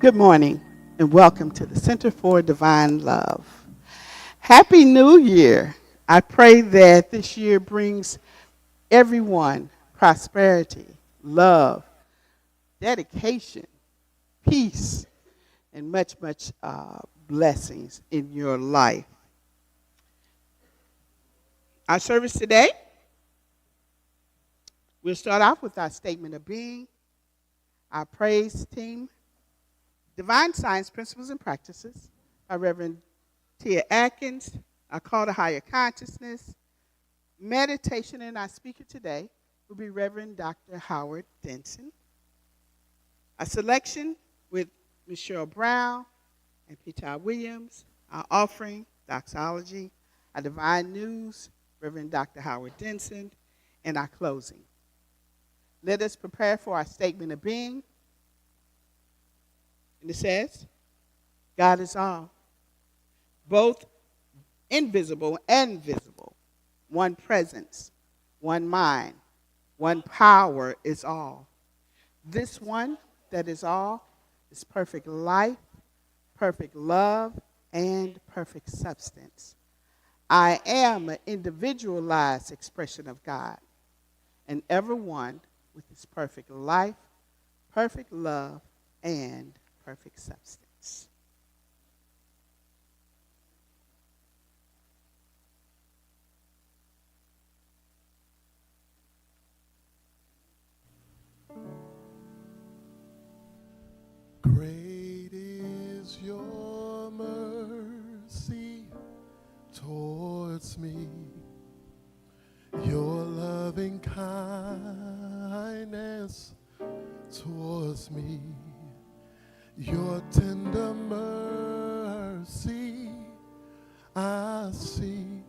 Good morning and welcome to the Center for Divine Love. Happy New Year. I pray that this year brings everyone prosperity, love, dedication, peace, and much blessings in your life. Our service today, we'll start off with our statement of being, our praise team, Divine Science Principles and Practices by Reverend Tia Atkins, our call to higher consciousness, meditation, and our speaker today will be Reverend Dr. Howard Denson. A selection with Michelle Brown and Peter Williams, our offering, doxology, our divine news, Reverend Dr. Howard Denson, and our closing. Let us prepare for our statement of being. And it says, God is all, both invisible and visible, one presence, one mind, one power is all. This one that is all is perfect life, perfect love, and perfect substance. I am an individualized expression of God, and ever one with his perfect life, perfect love, and perfect substance. Great is your mercy towards me, your loving kindness towards me. Your tender mercy I see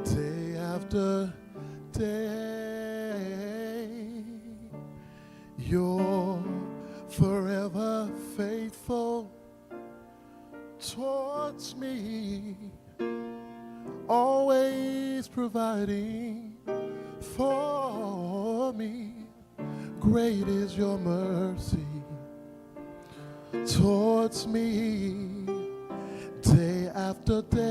day after day. You're forever faithful towards me, always providing for me. Great is your mercy towards me, day after day.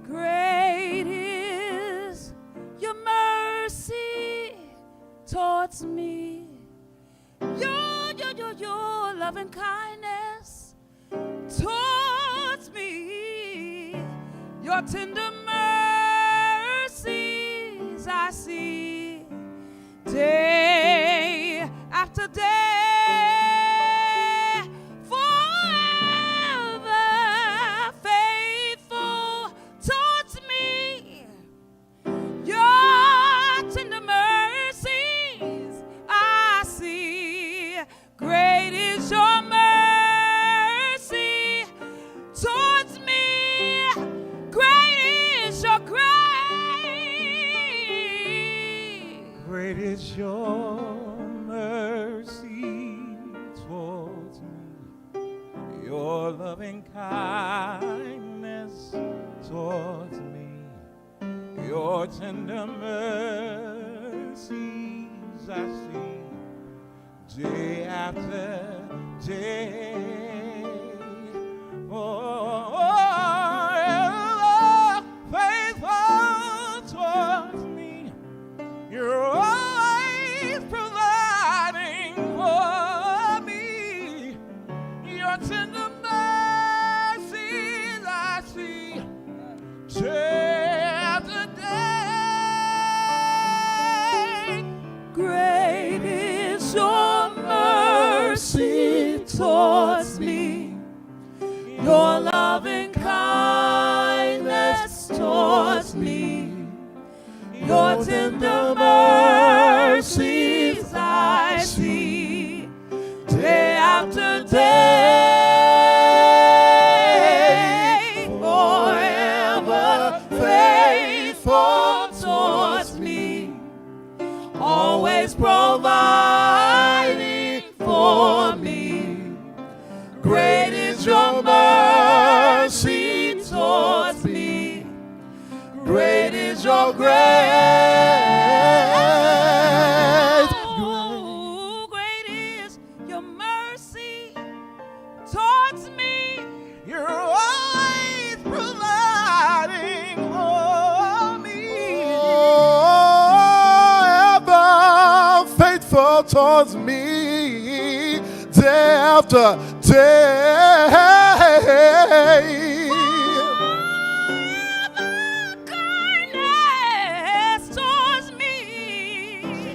Great is your mercy towards me, your loving kindness towards me, your tender mercies I see day after day, forever faithful towards me. Your tender mercies I see your loving kindness towards me, your tender mercies I see day after day. Oh, faithful towards me, you're always providing for me. Your tender mercies I see day after day. Great is your mercy towards me. Your loving kindness towards me. Your tender mercies I see day after day. Forever faithful towards me, always providing for me. Great is your mercy towards me. Great is your grace. Oh, great is your mercy towards me. You're always providing for me. Oh, ever faithful towards me, day after day. Kindness towards me.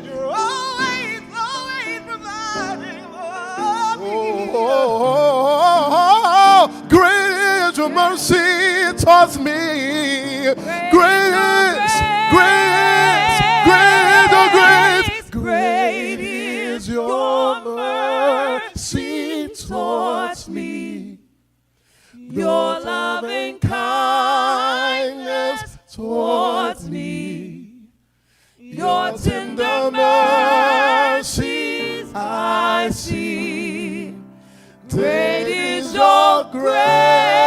You're always providing for me. Oh, great is your mercy towards me. Great is your mercy towards me. Your loving kindness towards me. Your tender mercies I see. Great is your grace.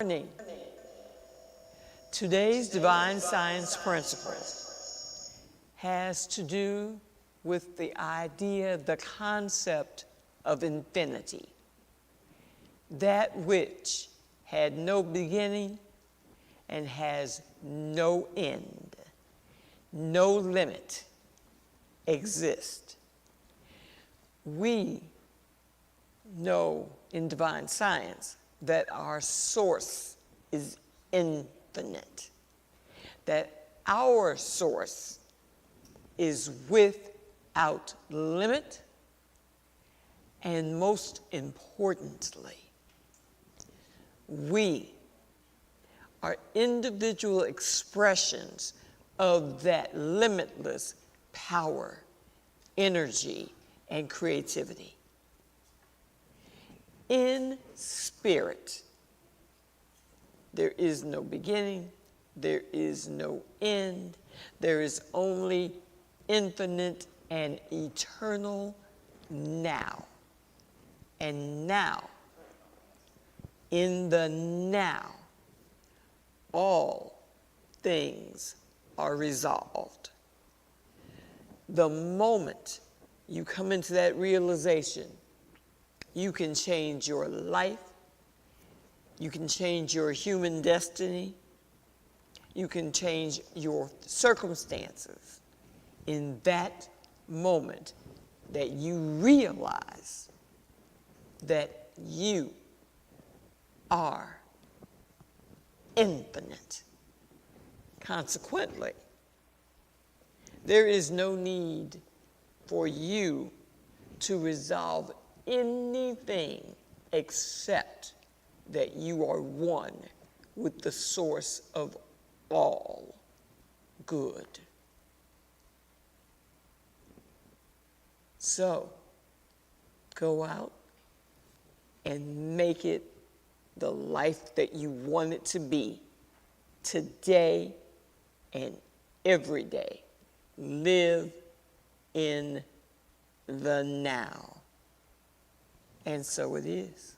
Morning. Today's divine science principle has to do with the idea, the concept of infinity. That which had no beginning and has no end, no limit, exists. We know in divine science that our source is infinite, that our source is without limit, and most importantly, we are individual expressions of that limitless power, energy, and creativity. In spirit, there is no beginning, there is no end, there is only infinite and eternal now. And now, in the now, all things are resolved. The moment you come into that realization, you can change your life, you can change your human destiny, you can change your circumstances in that moment that you realize that you are infinite. Consequently, there is no need for you to resolve anything except that you are one with the source of all good. So, Go out and make it the life that you want it to be today and every day. Live in the now. And so it is.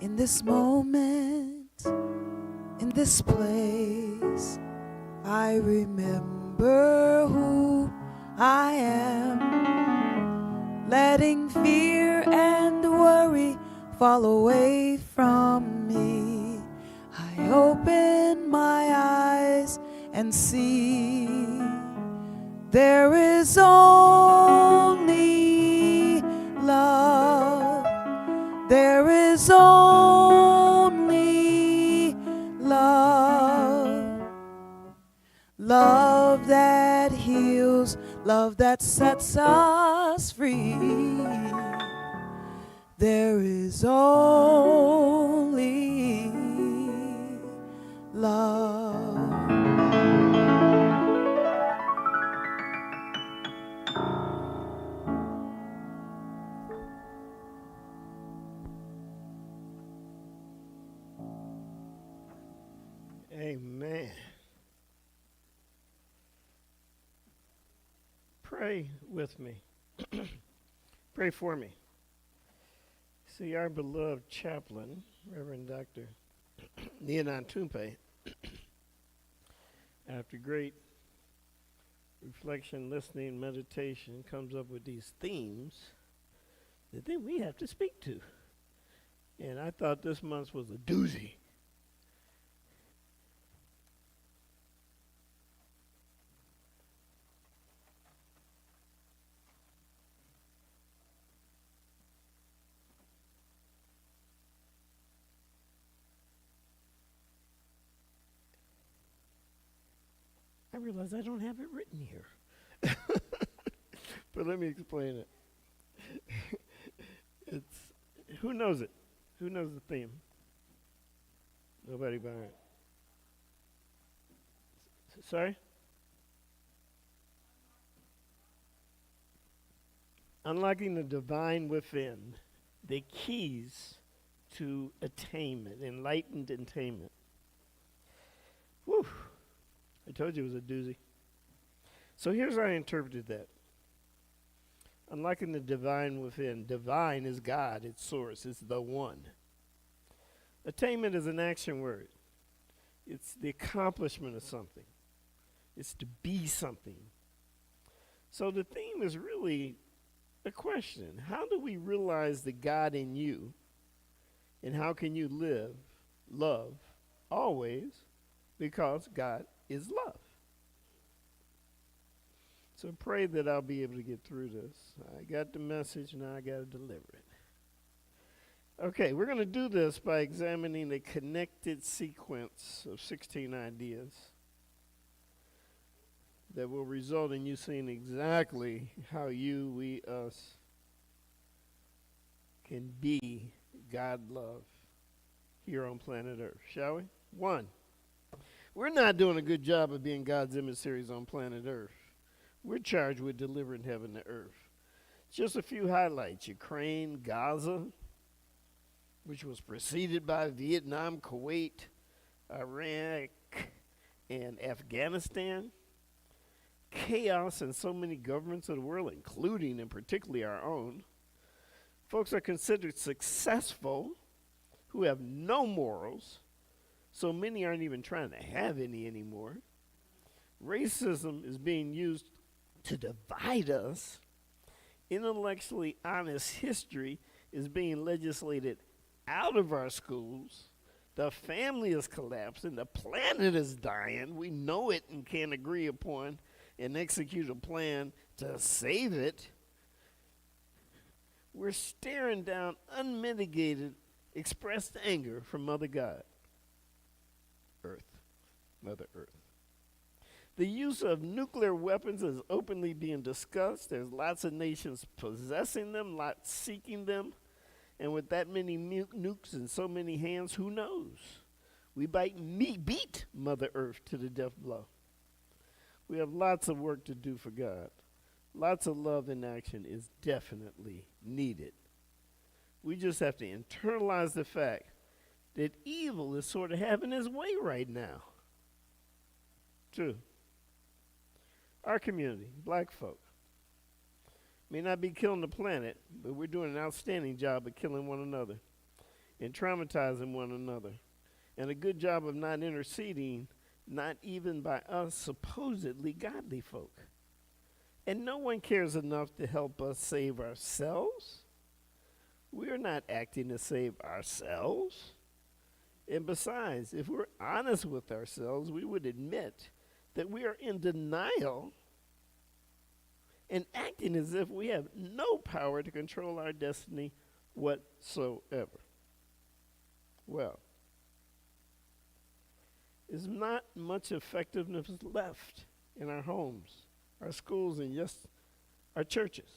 In this moment, in this place, I remember who I am, letting fear and worry fall away from me. I open my eyes and see there is only love. There is only love. Love that heals, love that sets us free. There is only love. Amen. Pray with me. Pray for me. See, our beloved chaplain, Reverend Dr. Nianan Tumpe, after great reflection, listening, meditation, comes up with these themes that then we have to speak to. And I thought this month was a doozy. I realize I don't have it written here. But let me explain it. It's, who knows it? Who knows the theme? Nobody by it. Sorry? Unlocking the divine within, the keys to attainment, enlightened attainment. Whew. I told you it was a doozy. So here's how I interpreted that. Unlocking the divine within. Divine is God, it's source, it's the one. Attainment is an action word. It's the accomplishment of something. It's to be something. So the theme is really a question. How do we realize the God in you? And how can you live, love, always, because God is love. So pray that I'll be able to get through this. I got the message, now I got to deliver it. Okay, we're going to do this by examining a connected sequence of 16 ideas that will result in you seeing exactly how you, we, us can be God love here on planet Earth. Shall we? 1. We're not doing a good job of being God's emissaries on planet Earth. We're charged with delivering heaven to earth. Just a few highlights: Ukraine, Gaza, which was preceded by Vietnam, Kuwait, Iraq, and Afghanistan. Chaos in so many governments of the world, including and particularly our own. Folks are considered successful who have no morals, so many aren't even trying to have any anymore. Racism is being used to divide us. Intellectually honest history is being legislated out of our schools. The family is collapsing. The planet is dying. We know it and can't agree upon and execute a plan to save it. We're staring down unmitigated, expressed anger from Mother God. Earth. Mother Earth. The use of nuclear weapons is openly being discussed. There's lots of nations possessing them, lots seeking them. And with that many nukes in so many hands, who knows? We beat Mother Earth to the death blow. We have lots of work to do for God. Lots of love in action is definitely needed. We just have to internalize the fact that evil is sort of having its way right now. True. Our community, black folk, may not be killing the planet, but we're doing an outstanding job of killing one another and traumatizing one another, and a good job of not interceding, not even by us supposedly godly folk. And no one cares enough to help us save ourselves. We're not acting to save ourselves. And besides, if we're honest with ourselves, we would admit that we are in denial and acting as if we have no power to control our destiny whatsoever. Well, there's not much effectiveness left in our homes, our schools, and yes, our churches.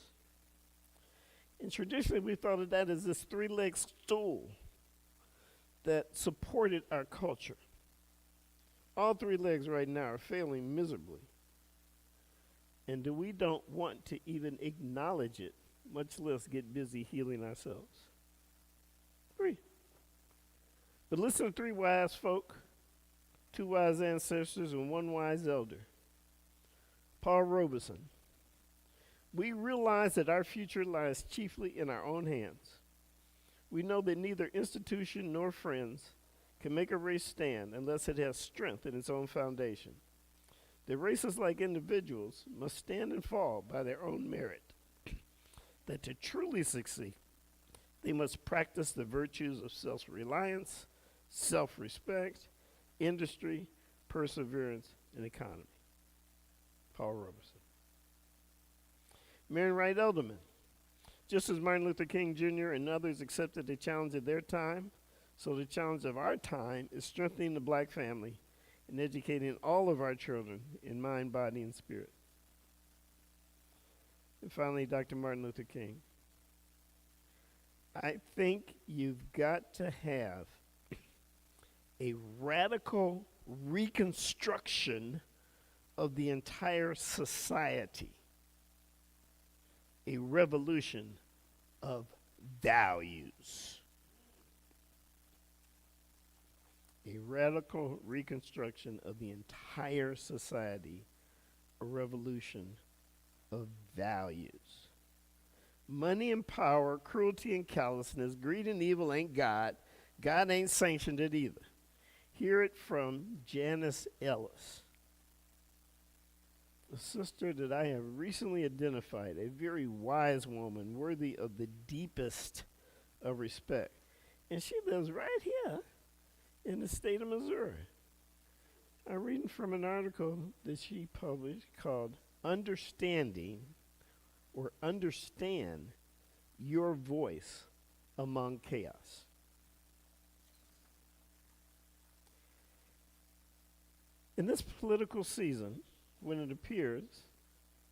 And traditionally, we thought of that as this three-legged stool that supported our culture. All three legs right now are failing miserably. And we don't want to even acknowledge it, much less get busy healing ourselves. Three. But listen to three wise folk, two wise ancestors, and one wise elder. Paul Robeson. We realize that our future lies chiefly in our own hands. We know that neither institution nor friends can make a race stand unless it has strength in its own foundation. The races, like individuals, must stand and fall by their own merit. That to truly succeed, they must practice the virtues of self-reliance, self-respect, industry, perseverance, and economy. Paul Robeson. Marion Wright Elderman. Just as Martin Luther King Jr. and others accepted the challenge of their time, so the challenge of our time is strengthening the black family and educating all of our children in mind, body, and spirit. And finally, Dr. Martin Luther King. I think you've got to have a radical reconstruction of the entire society, a revolution of values. A radical reconstruction of the entire society, a revolution of values. Money and power, cruelty and callousness, greed and evil ain't God. God ain't sanctioned it either. Hear it from Janice Ellis, a sister that I have recently identified, a very wise woman, worthy of the deepest of respect. And she lives right here in the state of Missouri. I'm reading from an article that she published called Understanding or Understand Your Voice Among Chaos. In this political season, when it appears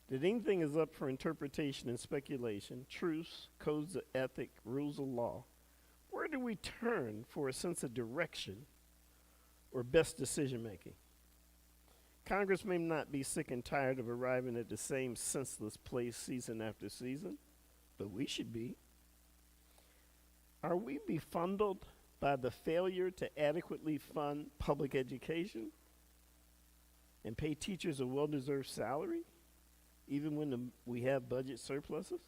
that anything is up for interpretation and speculation, truths, codes of ethic, rules of law, where do we turn for a sense of direction or best decision making? Congress may not be sick and tired of arriving at the same senseless place season after season, but we should be. Are we befuddled by the failure to adequately fund public education and pay teachers a well-deserved salary, even when we have budget surpluses?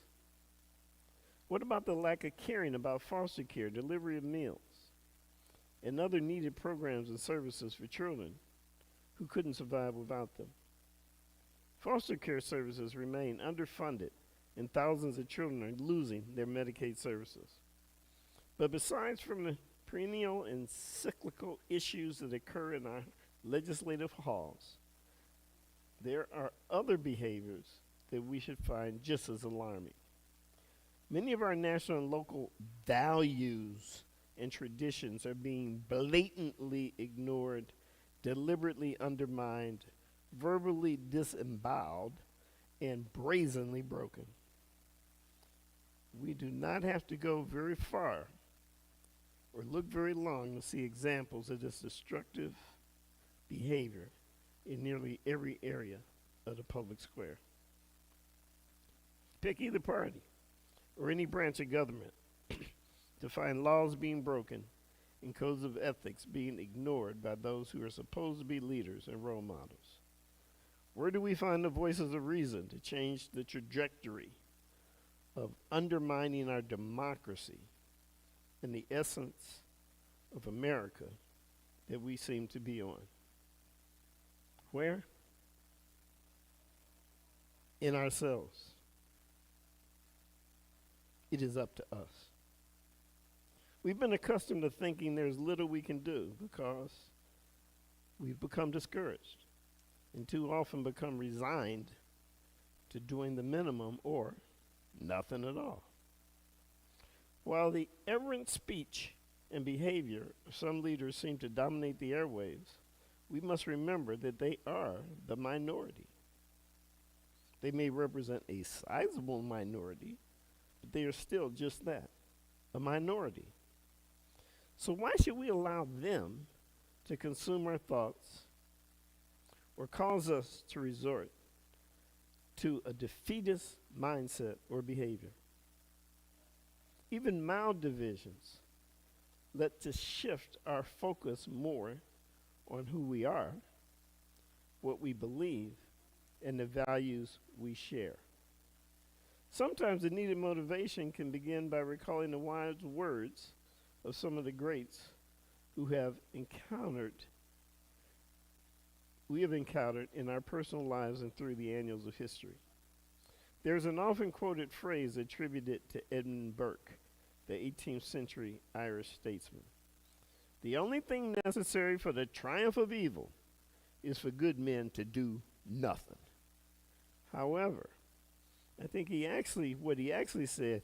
What about the lack of caring about foster care, delivery of meals, and other needed programs and services for children who couldn't survive without them? Foster care services remain underfunded, and thousands of children are losing their Medicaid services. But besides from the perennial and cyclical issues that occur in our legislative halls, there are other behaviors that we should find just as alarming. Many of our national and local values and traditions are being blatantly ignored, deliberately undermined, verbally disemboweled, and brazenly broken. We do not have to go very far or look very long to see examples of this destructive behavior in nearly every area of the public square. Pick either party or any branch of government to find laws being broken and codes of ethics being ignored by those who are supposed to be leaders and role models. Where do we find the voices of reason to change the trajectory of undermining our democracy and the essence of America that we seem to be on? Where? In ourselves. It is up to us. We've been accustomed to thinking there's little we can do because we've become discouraged and too often become resigned to doing the minimum or nothing at all. While the errant speech and behavior of some leaders seem to dominate the airwaves, we must remember that they are the minority. They may represent a sizable minority, but they are still just that, a minority. So why should we allow them to consume our thoughts or cause us to resort to a defeatist mindset or behavior? Even mild divisions let us shift our focus more on who we are, what we believe, and the values we share. Sometimes the needed motivation can begin by recalling the wise words of some of the greats who we have encountered in our personal lives and through the annals of history. There's an often quoted phrase attributed to Edmund Burke, the 18th century Irish statesman. The only thing necessary for the triumph of evil is for good men to do nothing. However, I think what he actually said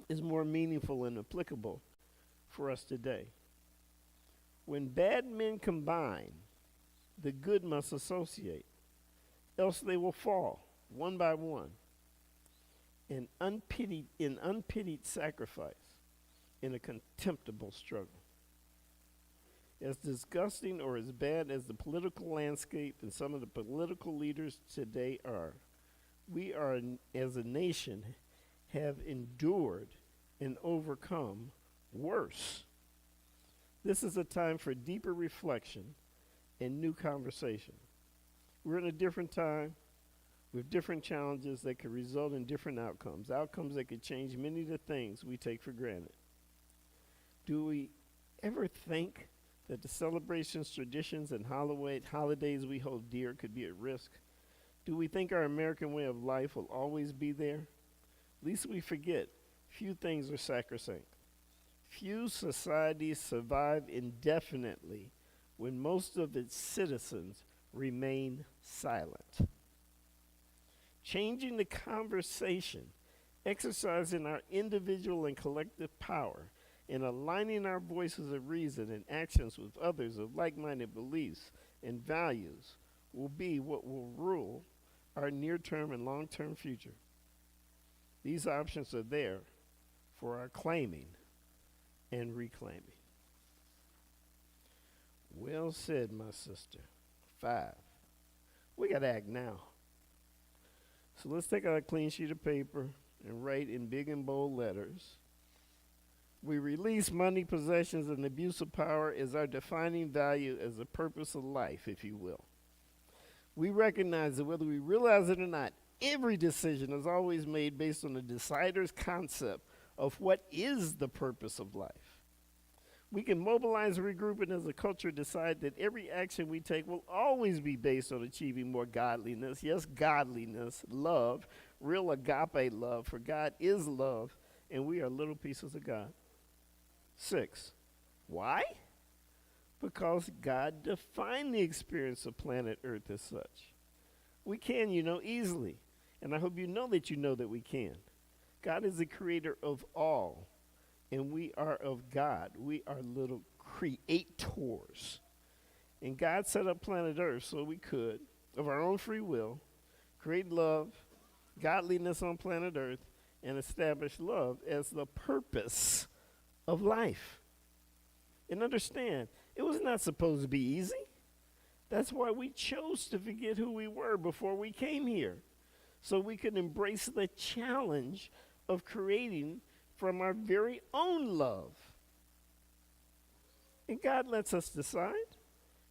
is more meaningful and applicable for us today. When bad men combine, the good must associate, else they will fall one by one in unpitied sacrifice in a contemptible struggle. As disgusting or as bad as the political landscape and some of the political leaders today are, we are, as a nation, have endured and overcome worse. This is a time for deeper reflection and new conversation. We're in a different time with different challenges that could result in different outcomes that could change many of the things we take for granted. Do we ever think that the celebrations, traditions, and holidays we hold dear could be at risk? Do we think our American way of life will always be there? Least we forget, few things are sacrosanct. Few societies survive indefinitely when most of its citizens remain silent. Changing the conversation, exercising our individual and collective power, and aligning our voices of reason and actions with others of like-minded beliefs and values will be what will rule our near-term and long-term future. These options are there for our claiming and reclaiming. Well said, my sister. 5. We got to act now. So let's take out a clean sheet of paper, and write in big and bold letters. We release money, possessions, and abuse of power as our defining value as the purpose of life, if you will. We recognize that whether we realize it or not, every decision is always made based on the decider's concept of what is the purpose of life. We can mobilize, regroup, and as a culture decide that every action we take will always be based on achieving more godliness. Yes, godliness, love, real agape love, for God is love, and we are little pieces of God. 6. Why? Because God defined the experience of planet Earth as such. We can, easily. And I hope you know that we can. God is the creator of all, and we are of God. We are little creators. And God set up planet Earth so we could, of our own free will, create love, godliness on planet Earth, and establish love as the purpose of life. And understand, it was not supposed to be easy. That's why we chose to forget who we were before we came here, so we could embrace the challenge of creating from our very own love. And God lets us decide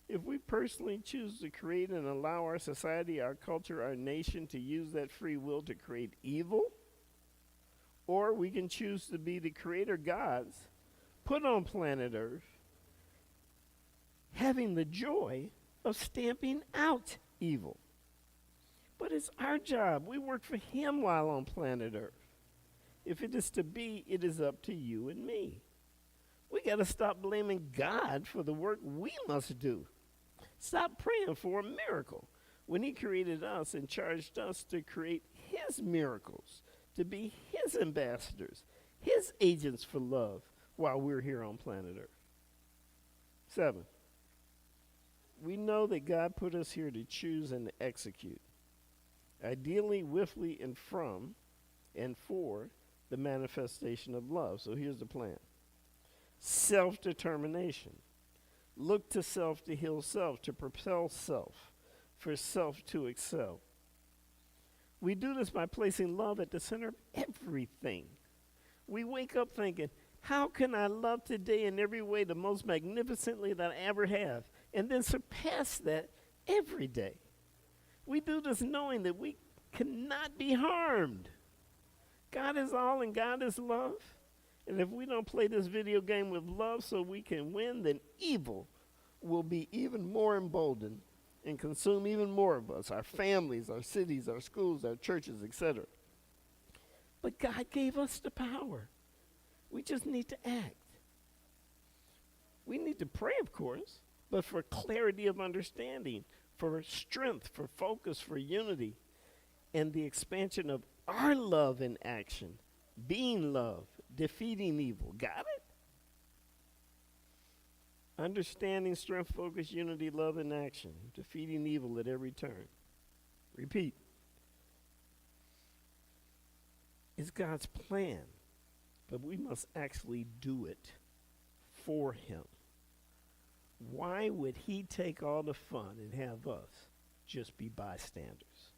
if we personally choose to create and allow our society, our culture, our nation to use that free will to create evil, or we can choose to be the creator gods put on planet Earth, having the joy of stamping out evil. But it's our job. We work for him while on planet Earth. If it is to be, it is up to you and me. We got to stop blaming God for the work we must do. Stop praying for a miracle when he created us and charged us to create his miracles, to be his ambassadors, his agents for love while we're here on planet Earth. 7. We know that God put us here to choose and to execute, ideally, withly, and from and for the manifestation of love. So here's the plan. Self-determination. Look to self to heal self, to propel self, for self to excel. We do this by placing love at the center of everything. We wake up thinking, how can I love today in every way the most magnificently that I ever have, and then surpass that every day? We do this knowing that we cannot be harmed. God is all and God is love. And if we don't play this video game with love so we can win, then evil will be even more emboldened and consume even more of us, our families, our cities, our schools, our churches, etc. But God gave us the power. We just need to act. We need to pray, of course, but for clarity of understanding, for strength, for focus, for unity, and the expansion of our love in action, being love, defeating evil. Got it? Understanding, strength, focus, unity, love in action, defeating evil at every turn. Repeat. It's God's plan, but we must actually do it for him. Why would he take all the fun and have us just be bystanders?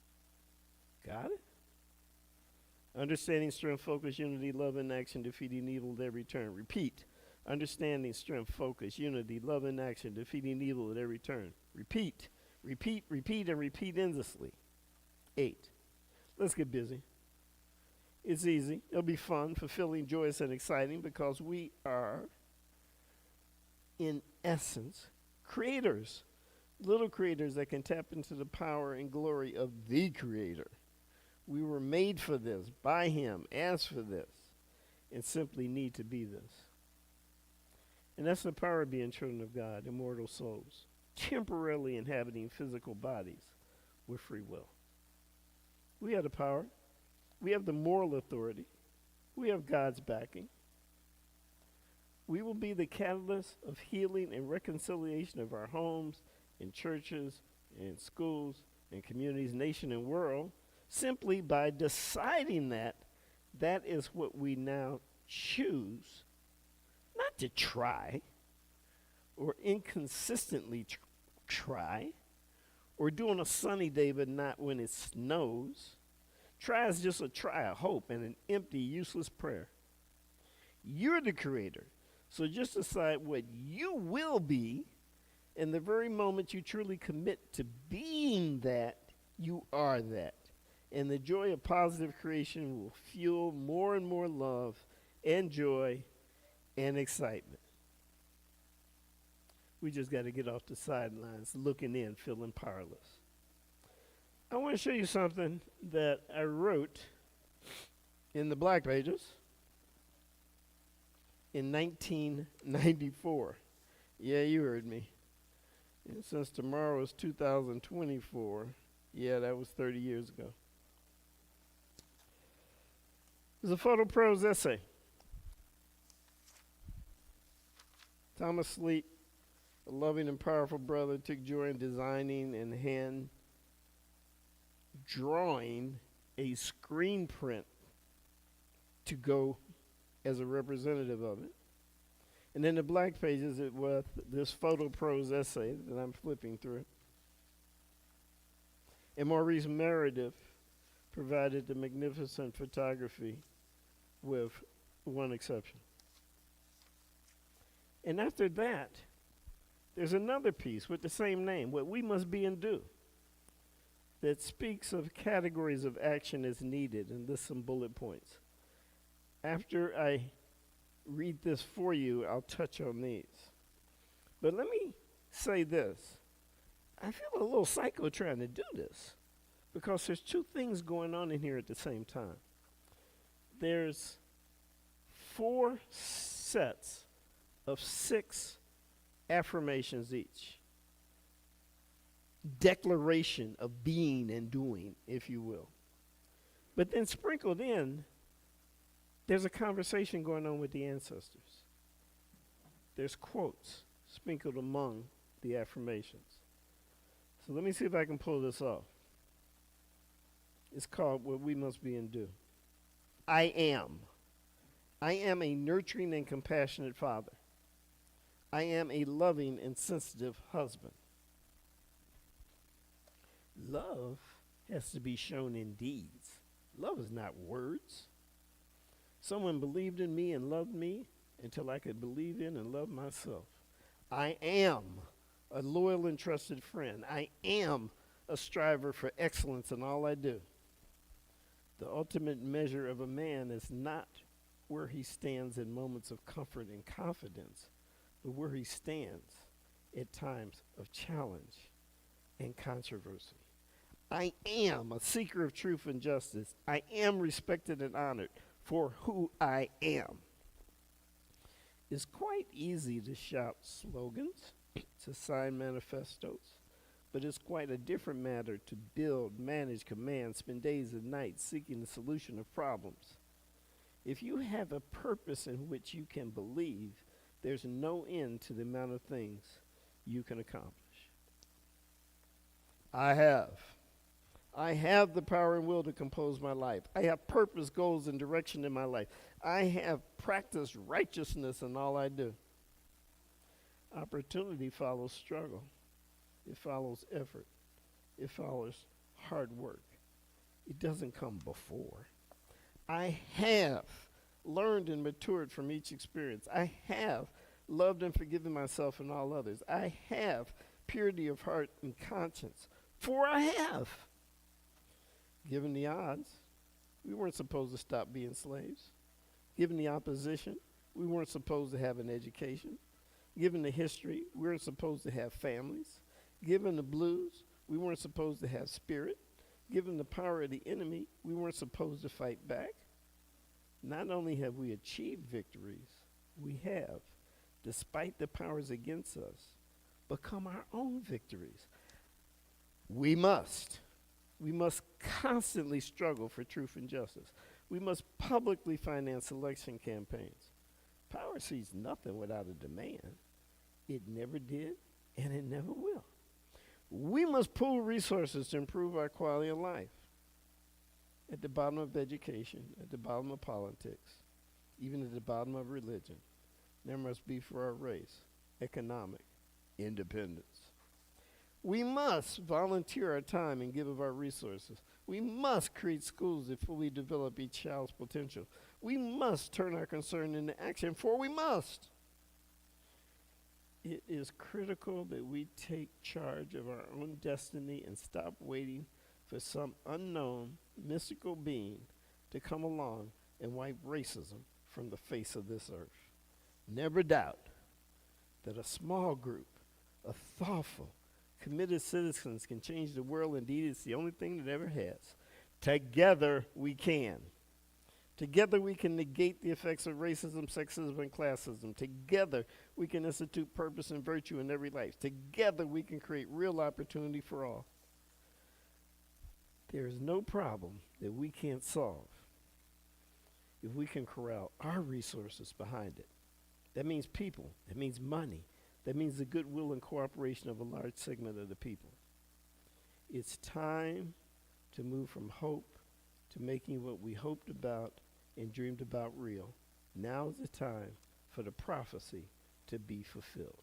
Got it? Understanding, strength, focus, unity, love in action, defeating evil at every turn. Repeat. Understanding, strength, focus, unity, love in action, defeating evil at every turn. Repeat, repeat, repeat, and repeat endlessly. 8. Let's get busy. It's easy. It'll be fun, fulfilling, joyous, and exciting because we are, in essence, creators. Little creators that can tap into the power and glory of the Creator. We were made for this, by him, as for this, and simply need to be this. And that's the power of being children of God, immortal souls, temporarily inhabiting physical bodies with free will. We have the power. We have the moral authority. We have God's backing. We will be the catalyst of healing and reconciliation of our homes and churches and schools and communities, nation and world, simply by deciding that that is what we now choose, not to try or inconsistently try or do on a sunny day but not when it snows, Try is just a try, a hope, and an empty, useless prayer. You're the creator. So just decide what you will be, and the very moment you truly commit to being that, you are that. And the joy of positive creation will fuel more and more love and joy and excitement. We just got to get off the sidelines, looking in, feeling powerless. I want to show you something that I wrote in the Black Pages in 1994. Yeah, you heard me. And since tomorrow is 2024, yeah, that was 30 years ago. It was a photo prose essay. Thomas Sleep, a loving and powerful brother, took joy in designing and hand drawing a screen print to go as a representative of it. And in the Black Pages, it was this photo prose essay that I'm flipping through. And Maurice Meredith provided the magnificent photography with one exception. And after that, there's another piece with the same name, What We Must Be and Do, that speaks of categories of action as needed and lists some bullet points. After I read this for you, I'll touch on these. But let me say this. I feel a little psycho trying to do this because there's two things going on in here at the same time. There's 4 sets of 6 affirmations each. Declaration of being and doing, if you will. But then sprinkled in, there's a conversation going on with the ancestors. There's quotes sprinkled among the affirmations. So let me see if I can pull this off. It's called What We Must Be and Do. I am. I am a nurturing and compassionate father. I am a loving and sensitive husband. Love has to be shown in deeds. Love is not words. Someone believed in me and loved me until I could believe in and love myself. I am a loyal and trusted friend. I am a striver for excellence in all I do. The ultimate measure of a man is not where he stands in moments of comfort and confidence, but where he stands at times of challenge and controversy. I am a seeker of truth and justice. I am respected and honored for who I am. It's quite easy to shout slogans, to sign manifestos, but it's quite a different matter to build, manage, command, spend days and nights seeking the solution of problems. If you have a purpose in which you can believe, there's no end to the amount of things you can accomplish. I have the power and will to compose my life. I have purpose, goals, and direction in my life. I have practiced righteousness in all I do. Opportunity follows struggle. It follows effort. It follows hard work. It doesn't come before. I have learned and matured from each experience. I have loved and forgiven myself and all others. I have purity of heart and conscience. For I have. Given the odds, we weren't supposed to stop being slaves. Given the opposition, we weren't supposed to have an education. Given the history, we weren't supposed to have families. Given the blues, we weren't supposed to have spirit. Given the power of the enemy, we weren't supposed to fight back. Not only have we achieved victories, we have, despite the powers against us, become our own victories. We must constantly struggle for truth and justice. We must publicly finance election campaigns. Power sees nothing without a demand. It never did, and it never will. We must pool resources to improve our quality of life. At the bottom of education, at the bottom of politics, even at the bottom of religion, there must be for our race economic independence. We must volunteer our time and give of our resources. We must create schools that fully develop each child's potential. We must turn our concern into action, for we must. It is critical that we take charge of our own destiny and stop waiting for some unknown, mystical being to come along and wipe racism from the face of this earth. Never doubt that a small group of thoughtful, committed citizens can change the world. Indeed, it's the only thing that ever has. Together, we can. Together, we can negate the effects of racism, sexism, and classism. Together, we can institute purpose and virtue in every life. Together, we can create real opportunity for all. There is no problem that we can't solve if we can corral our resources behind it. That means people. That means money. That means the goodwill and cooperation of a large segment of the people. It's time to move from hope to making what we hoped about and dreamed about real. Now is the time for the prophecy to be fulfilled.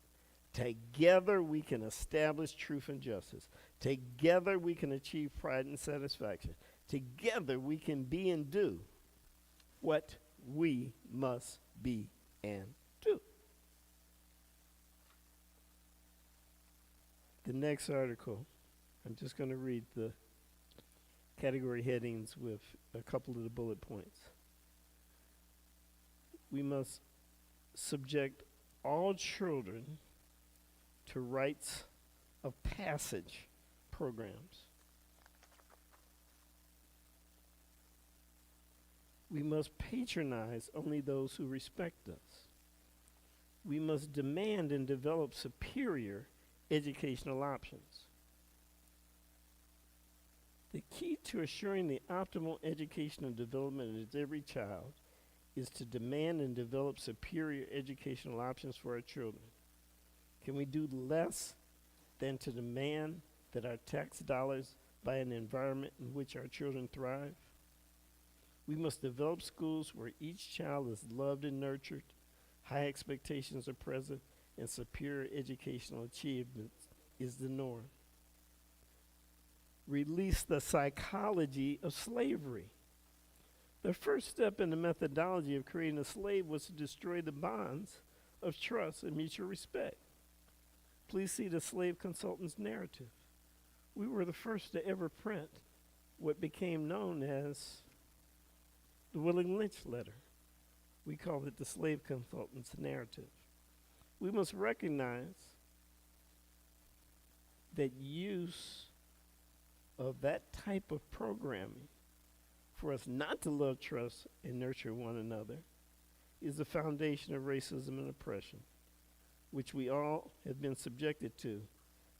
Together we can establish truth and justice. Together we can achieve pride and satisfaction. Together we can be and do what we must be and do. The next article, I'm just going to read the category headings with a couple of the bullet points. We must subject all children to rites of passage programs. We must patronize only those who respect us. We must demand and develop superior educational options. The key to assuring the optimal educational development of every child is to demand and develop superior educational options for our children. Can we do less than to demand that our tax dollars buy an environment in which our children thrive? We must develop schools where each child is loved and nurtured, high expectations are present, and superior educational achievements is the norm. Release the psychology of slavery. The first step in the methodology of creating a slave was to destroy the bonds of trust and mutual respect. Please see the slave consultant's narrative. We were the first to ever print what became known as the William Lynch letter. We call it the slave consultant's narrative. We must recognize that use of that type of programming for us not to love, trust, and nurture one another is the foundation of racism and oppression, which we all have been subjected to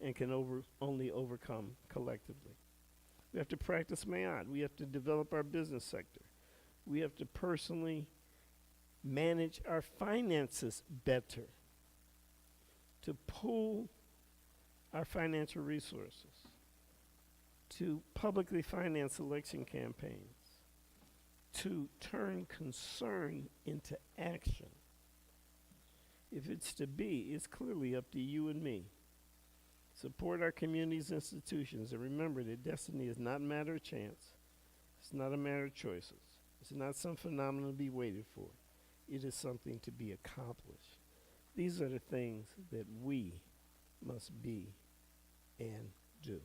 and can only overcome collectively. We have to practice Mayat. We have to develop our business sector. We have to personally manage our finances better, to pool our financial resources, to publicly finance election campaigns, to turn concern into action. If it's to be, it's clearly up to you and me. Support our communities and institutions, and remember that destiny is not a matter of chance. It's not a matter of choices. It's not some phenomenon to be waited for. It is something to be accomplished. These are the things that we must be and do.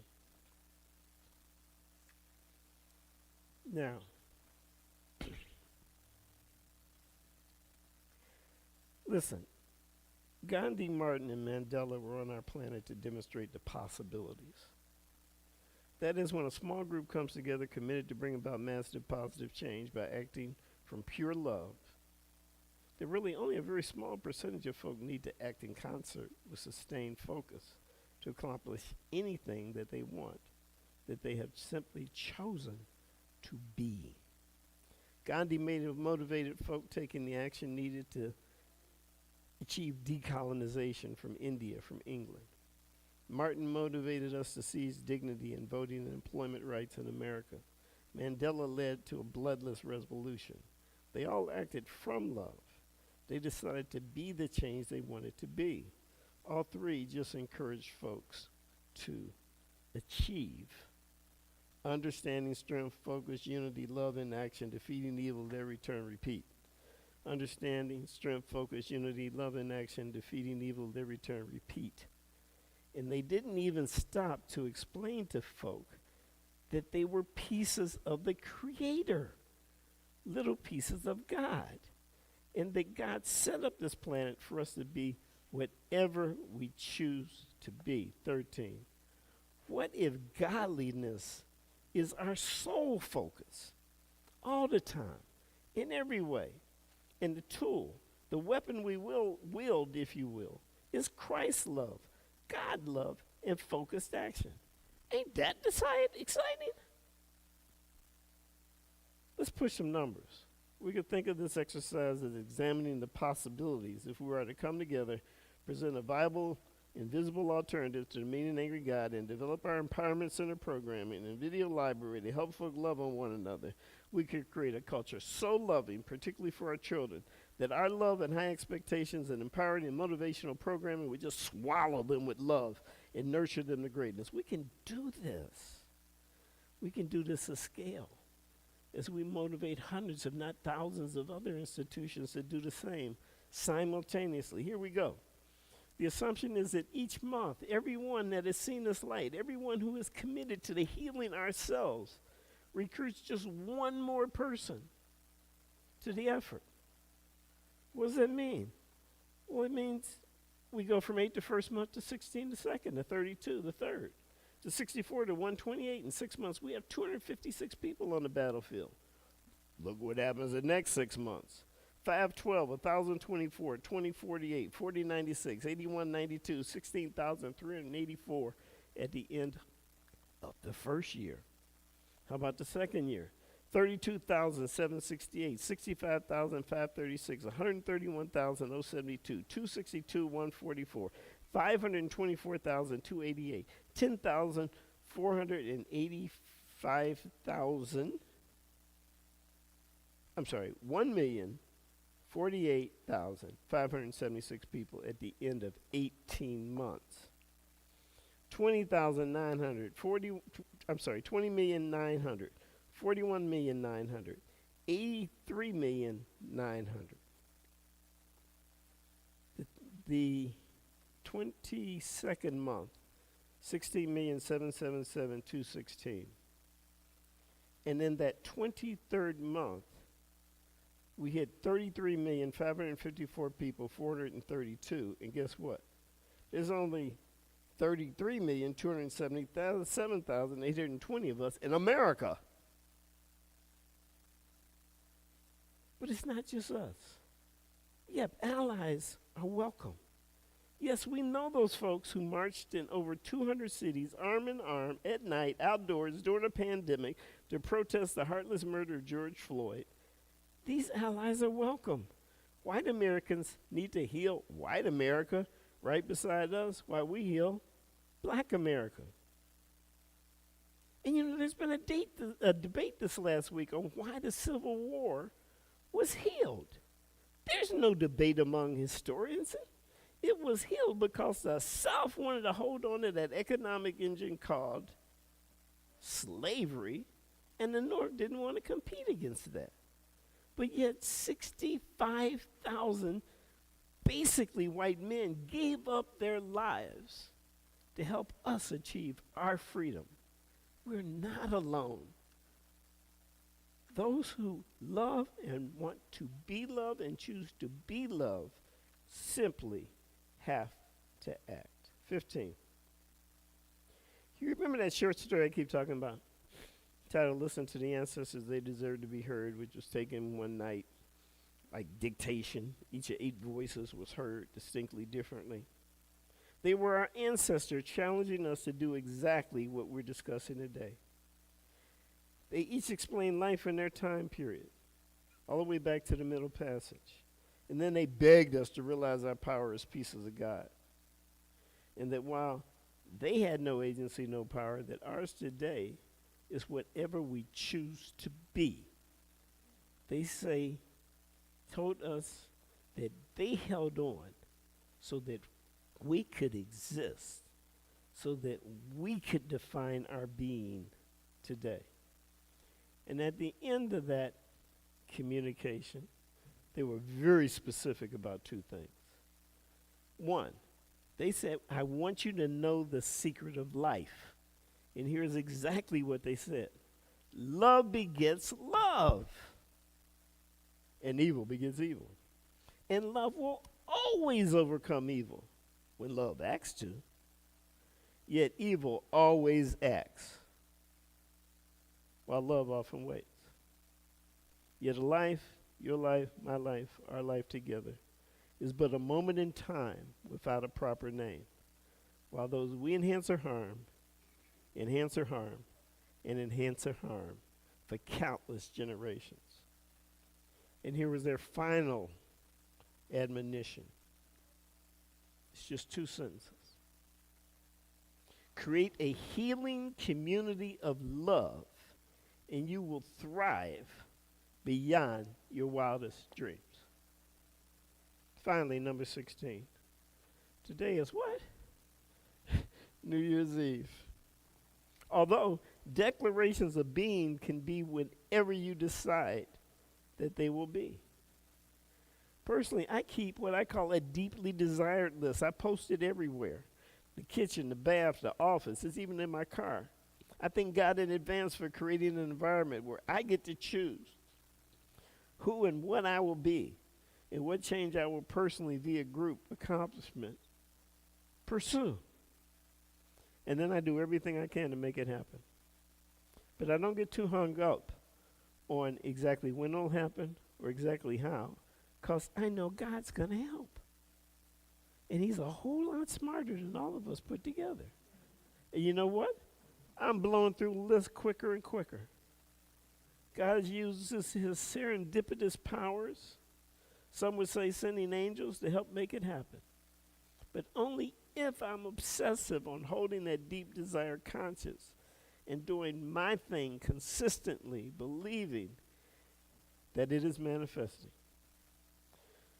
Now, listen, Gandhi, Martin, and Mandela were on our planet to demonstrate the possibilities. That is when a small group comes together committed to bring about massive positive change by acting from pure love. That really only a very small percentage of folk need to act in concert with sustained focus to accomplish anything that they want, that they have simply chosen to be. Gandhi made of motivated folk taking the action needed to achieve decolonization from India, from England. Martin motivated us to seize dignity in voting and employment rights in America. Mandela led to a bloodless revolution. They all acted from love. They decided to be the change they wanted to be. All three just encouraged folks to achieve Understanding, strength, focus, unity, love, and action, defeating evil, their return, repeat. Understanding, strength, focus, unity, love, and action, defeating evil, their return, repeat. And they didn't even stop to explain to folk that they were pieces of the Creator, little pieces of God, and that God set up this planet for us to be whatever we choose to be. 13. What if godliness is our sole focus all the time, in every way? And the tool, the weapon we will wield, if you will, is Christ's love, God love, and focused action. Ain't that exciting? Let's push some numbers. We could think of this exercise as examining the possibilities if we were to come together, present a viable, invisible alternative to the mean and angry God, and develop our empowerment center programming and video library to help folk love on one another. We could create a culture so loving, particularly for our children, that our love and high expectations and empowering and motivational programming would just swallow them with love and nurture them to greatness. We can do this. We can do this at scale as we motivate hundreds, if not thousands, of other institutions to do the same simultaneously. Here we go. The assumption is that each month, everyone that has seen this light, everyone who is committed to the healing ourselves, recruits just one more person to the effort. What does that mean? Well, it means we go from 8 the first month to 16 the second, to 32 the third, to 64 to 128 in 6 months. We have 256 people on the battlefield. Look what happens the next 6 months. 512, 1,024, 2048, 4096, 8192, 16,384 at the end of the first year. How about the second year? 32,768, 65,536, 131,072, 262,144, 524,288, 1,048,576 people at the end of 18 months. 20,900, 20,900,000, 41,900,000, 83,900,000. The 22nd month, 16,777,216. And in that 23rd month, we hit 33,554 people, 432. And guess what? There's only 33,277,820 of us in America. But it's not just us. Yep, allies are welcome. Yes, we know those folks who marched in over 200 cities, arm in arm, at night, outdoors, during a pandemic, to protest the heartless murder of George Floyd. These allies are welcome. White Americans need to heal white America right beside us while we heal Black America. And you know, there's been a debate this last week on why the Civil War was healed. There's no debate among historians. It was healed because the South wanted to hold on to that economic engine called slavery, and the North didn't want to compete against that. But yet 65,000 basically white men gave up their lives to help us achieve our freedom. We're not alone. Those who love and want to be loved and choose to be loved simply have to act. 15. You remember that short story I keep talking about? Titled, Listen to the Ancestors, They Deserve to Be Heard, which was taken one night, like dictation. Each of 8 voices was heard distinctly differently. They were our ancestors challenging us to do exactly what we're discussing today. They each explained life in their time period, all the way back to the Middle Passage. And then they begged us to realize our power as pieces of God. And that while they had no agency, no power, that ours today is whatever we choose to be. They told us that they held on so that we could exist, so that we could define our being today. And at the end of that communication, they were very specific about two things. One, they said, I want you to know the secret of life. And here's exactly what they said. Love begets love. And evil begets evil. And love will always overcome evil when love acts to. Yet evil always acts, while love often waits. Yet a life, your life, my life, our life together, is but a moment in time without a proper name, while those we enhance or harm, and enhance our harm for countless generations. And here was their final admonition. It's just two sentences. Create a healing community of love, and you will thrive beyond your wildest dreams. Finally, number 16. Today is what? New Year's Eve. Although declarations of being can be whenever you decide that they will be. Personally, I keep what I call a deeply desired list. I post it everywhere. The kitchen, the bath, the office, it's even in my car. I thank God in advance for creating an environment where I get to choose who and what I will be and what change I will personally, via group accomplishment, pursue. And then I do everything I can to make it happen. But I don't get too hung up on exactly when it'll happen or exactly how, because I know God's going to help. And he's a whole lot smarter than all of us put together. And you know what? I'm blowing through the list quicker and quicker. God uses his serendipitous powers, some would say sending angels, to help make it happen. But only if I'm obsessive on holding that deep desire conscious and doing my thing consistently, believing that it is manifesting.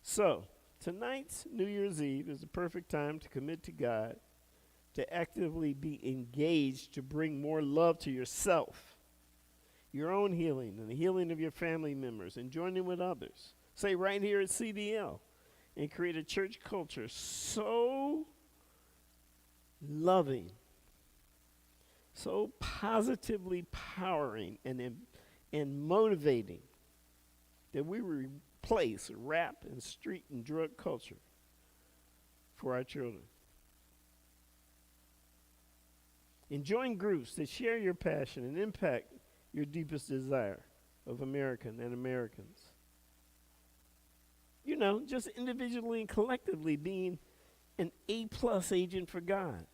So, tonight's New Year's Eve is the perfect time to commit to God, to actively be engaged to bring more love to yourself, your own healing, and the healing of your family members, and joining with others. Say right here at CDL, and create a church culture so loving, so positively powering and motivating that we replace rap and street and drug culture for our children. And join groups that share your passion and impact your deepest desire of American and Americans. You know, just individually and collectively being an A+ agent for God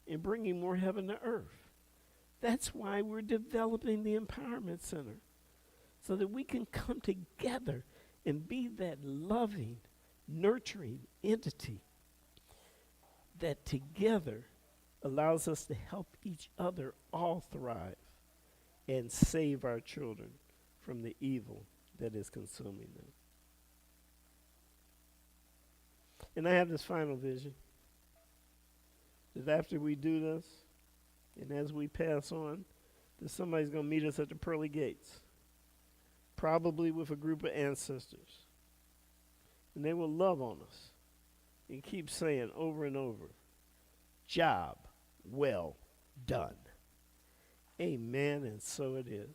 and bringing more heaven to earth. That's why we're developing the Empowerment Center, so that we can come together and be that loving, nurturing entity that together allows us to help each other all thrive and save our children from the evil that is consuming them. And I have this final vision, that after we do this, and as we pass on, that somebody's going to meet us at the pearly gates, probably with a group of ancestors. And they will love on us and keep saying over and over, job well done. Amen, and so it is.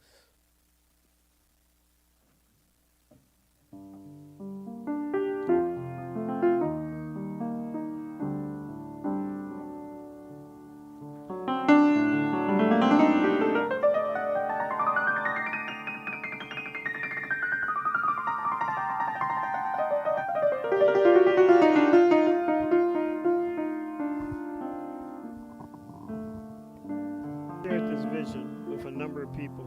Shared this vision with a number of people,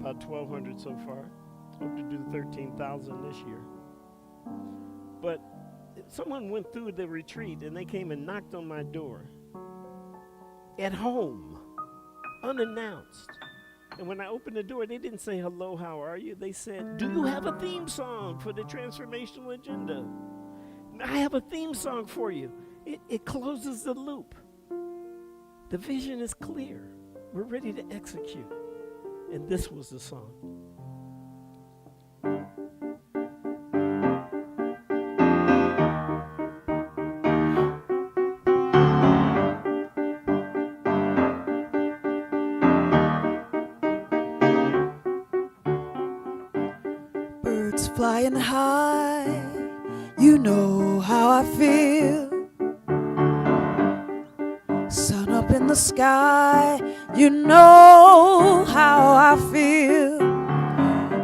about 1,200 so far. Hope to do 13,000 this year. But someone went through the retreat and they came and knocked on my door at home, unannounced. And when I opened the door, they didn't say, hello, how are you? They said, do you have a theme song for the transformational agenda? I have a theme song for you. It closes the loop. The vision is clear. We're ready to execute. And this was the song. Birds flying high, you know how I feel. Sun up in the sky, you know how I feel.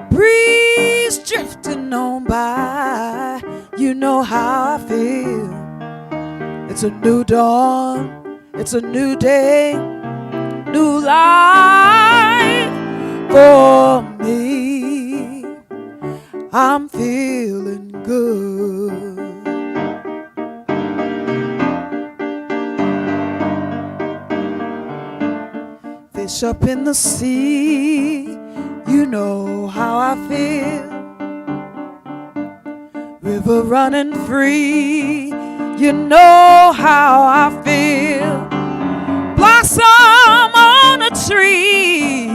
Breeze drifting on by, you know how I feel. It's a new dawn, it's a new day, new life for me. I'm feeling good. Fish up in the sea, you know how I feel. River running free, you know how I feel. Blossom on a tree,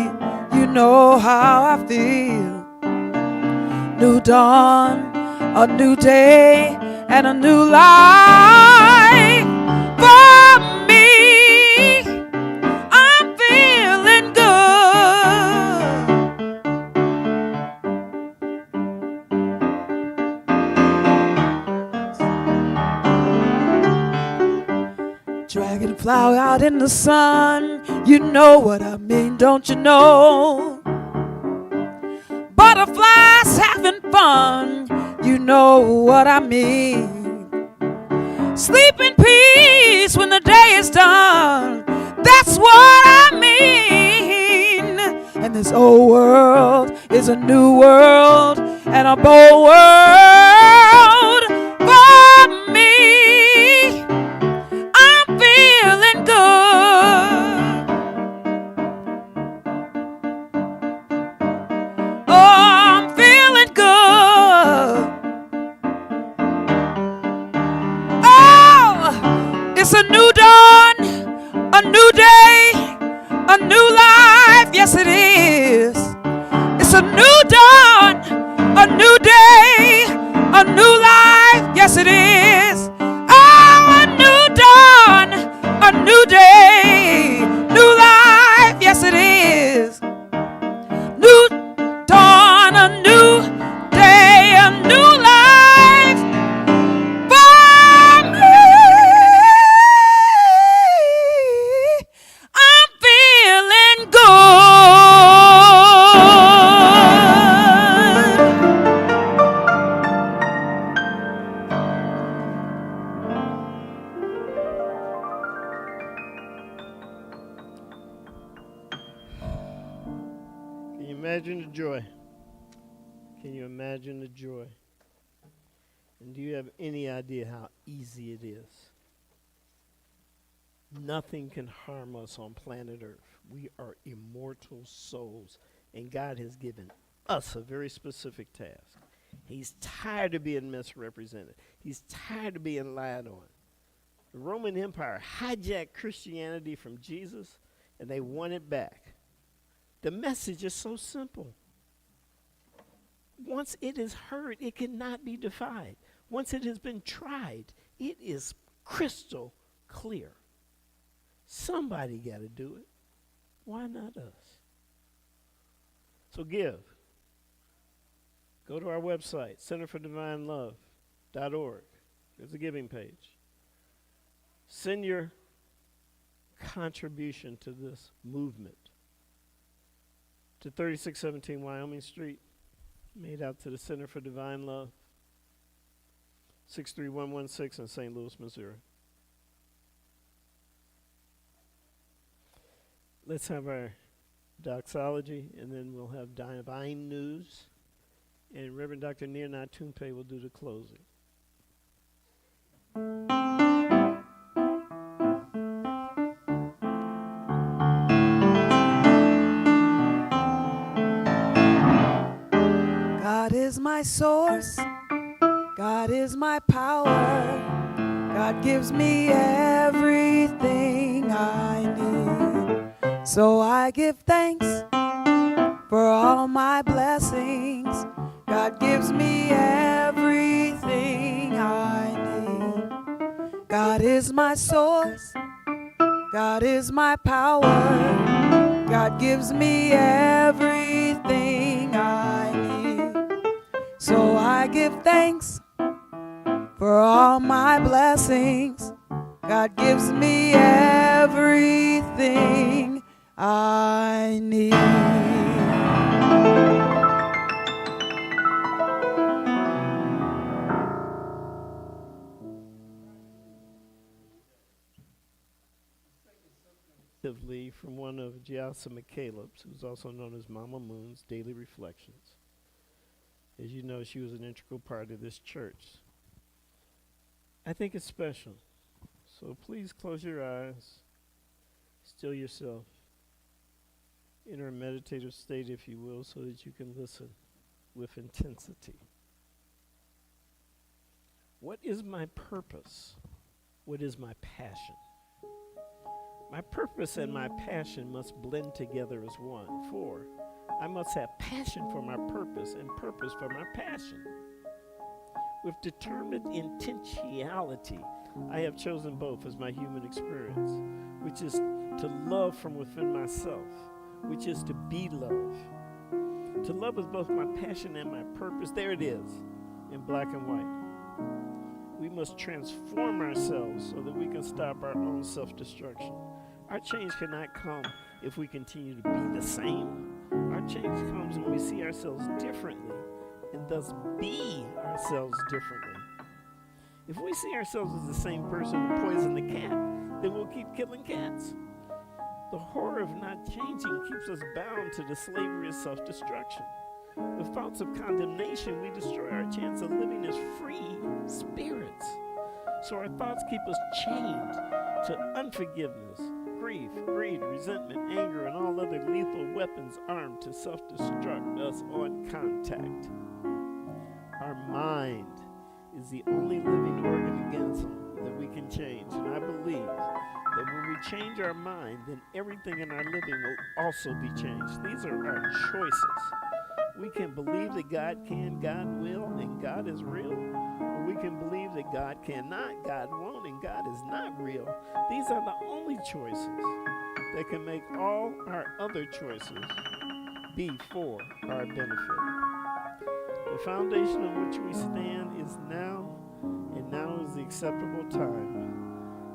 you know how I feel. New dawn, a new day, and a new life for me. I'm feeling good. Dragonfly out in the sun, you know what I mean, don't you know? Butterflies having fun, you know what I mean. Sleep in peace when the day is done, that's what I mean. And this old world is a new world and a bold world for me. I'm feeling good. Oh, I'm feeling good. Oh, it's a new dawn, a new day, a new life. Yes, it is. It's a new dawn, a new day, a new life. Yes, it is. Oh, a new dawn, a new day, new life. Yes, it is. New dawn, a new day, a new life for me. I'm feeling good. Can you imagine the joy? Can you imagine the joy? And do you have any idea how easy it is? Nothing can harm us on planet Earth. We are immortal souls, and God has given us a very specific task. He's tired of being misrepresented. He's tired of being lied on. The Roman Empire hijacked Christianity from Jesus, and they won it back. The message is so simple. Once it is heard, it cannot be defied. Once it has been tried, it is crystal clear. Somebody got to do it. Why not us? So give. Go to our website, centerfordivinelove.org. There's a giving page. Send your contribution to this movement to 3617 Wyoming Street, made out to the Center for Divine Love, 63116 in St. Louis, Missouri. Let's have our doxology, and then we'll have divine news, and Reverend Dr. Nir Natumpe will do the closing. God is my source, God is my power, God gives me everything I need. So I give thanks for all my blessings. God gives me everything I need. God is my source. God is my power. God gives me everything I need. So I give thanks for all my blessings. God gives me everything I need. From one of Giasa McCaleb's, who's also known as Mama Moon's Daily Reflections. As you know, she was an integral part of this church. I think it's special. So please close your eyes, still yourself, enter a meditative state, if you will, so that you can listen with intensity. What is my purpose? What is my passion? My purpose and my passion must blend together as one. For I must have passion for my purpose and purpose for my passion. With determined intentionality, I have chosen both as my human experience, which is to love from within myself, which is to be love. To love is both my passion and my purpose. There it is, in black and white. We must transform ourselves so that we can stop our own self-destruction. Our change cannot come if we continue to be the same. Our change comes when we see ourselves differently and thus be ourselves differently. If we see ourselves as the same person who poisoned the cat, then we'll keep killing cats. The horror of not changing keeps us bound to the slavery of self-destruction. With thoughts of condemnation, we destroy our chance of living as free spirits. So our thoughts keep us chained to unforgiveness, grief, greed, resentment, anger, and all other lethal weapons armed to self-destruct us on contact. Our mind is the only living organism that we can change, and I believe that when we change our mind, then everything in our living will also be changed. These are our choices. We can believe that God can, God will, and God is real. Or we can believe that God cannot, God won't, and God is not real. These are the only choices that can make all our other choices be for our benefit. The foundation on which we stand is now, and now is the acceptable time.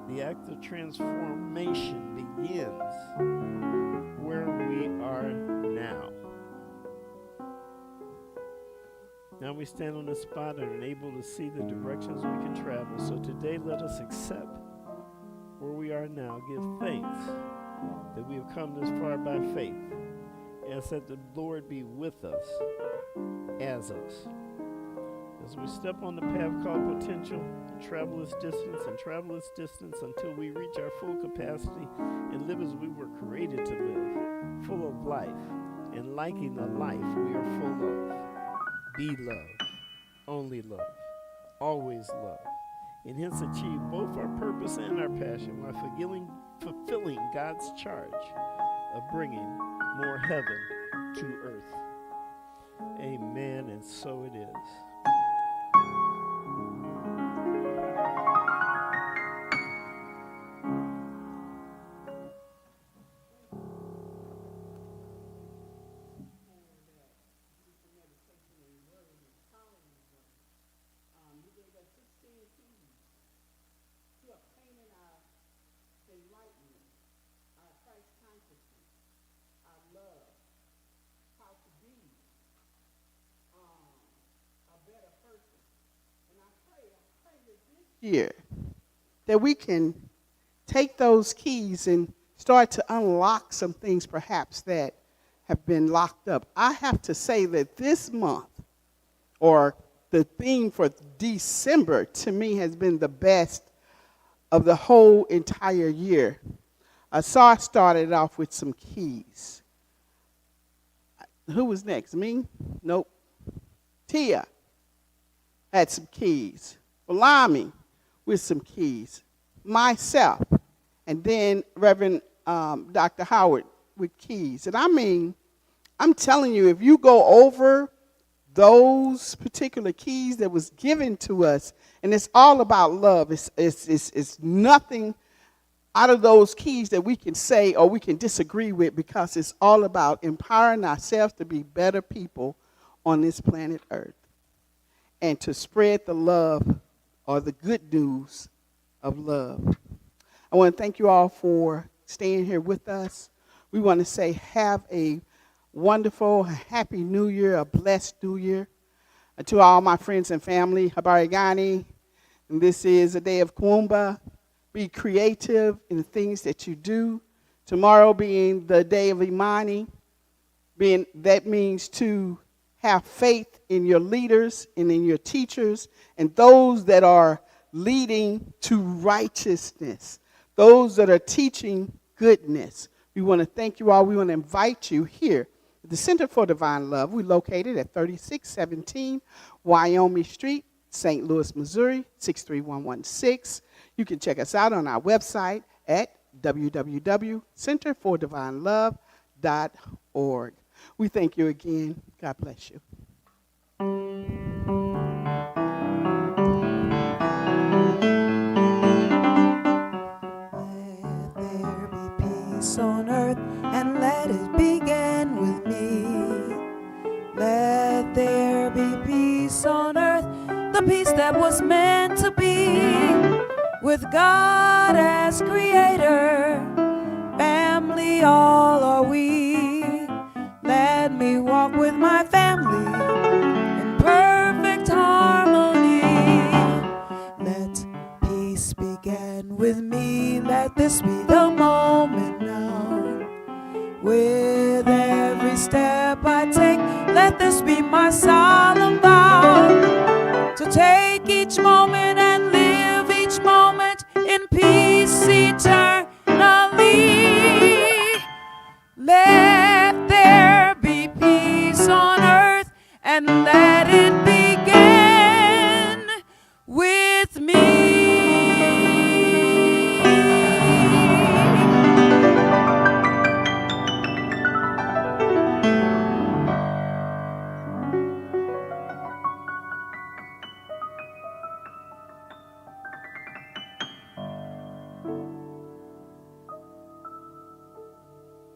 The act of transformation begins where we are now. Now we stand on the spot and are able to see the directions we can travel. So today let us accept where we are now. Give thanks that we have come this far by faith. Ask that the Lord be with us as us. As we step on the path called potential, travel its distance and travel its distance until we reach our full capacity and live as we were created to live, full of life and liking the life we are full of. Be love, only love, always love, and hence achieve both our purpose and our passion while fulfilling God's charge of bringing more heaven to earth. Amen, and so it is. Year that we can take those keys and start to unlock some things perhaps that have been locked up. I have to say that this month, or the theme for December, to me has been the best of the whole entire year. SAR started off with some keys. Who was next? Me? Nope. Tia had some keys. Balami with some keys. Myself. And then Reverend Dr. Howard with keys. And I mean, I'm telling you, if you go over those particular keys that was given to us, and it's all about love. It's nothing out of those keys that we can say or we can disagree with, because it's all about empowering ourselves to be better people on this planet Earth and to spread the love or the good news of love. I want to thank you all for staying here with us. We want to say have a wonderful, happy New Year, a blessed New Year. To all my friends and family, Habari Gani, and this is a day of Kuumba. Be creative in the things that you do. Tomorrow being the day of Imani, that means to have faith in your leaders and in your teachers and those that are leading to righteousness, those that are teaching goodness. We want to thank you all. We want to invite you here at the Center for Divine Love. We're located at 3617 Wyoming Street, St. Louis, Missouri, 63116. You can check us out on our website at www.centerfordivinelove.org. We thank you again. God bless you. Let there be peace on earth, and let it begin with me. Let there be peace on earth, the peace that was meant to be. With God as creator, family all are we. Let me walk with my family in perfect harmony. Let peace begin with me. Let this be the moment now. With every step I take, let this be my solemn vow. To take each moment and live each moment in peace eternally. Let there be peace on earth, and let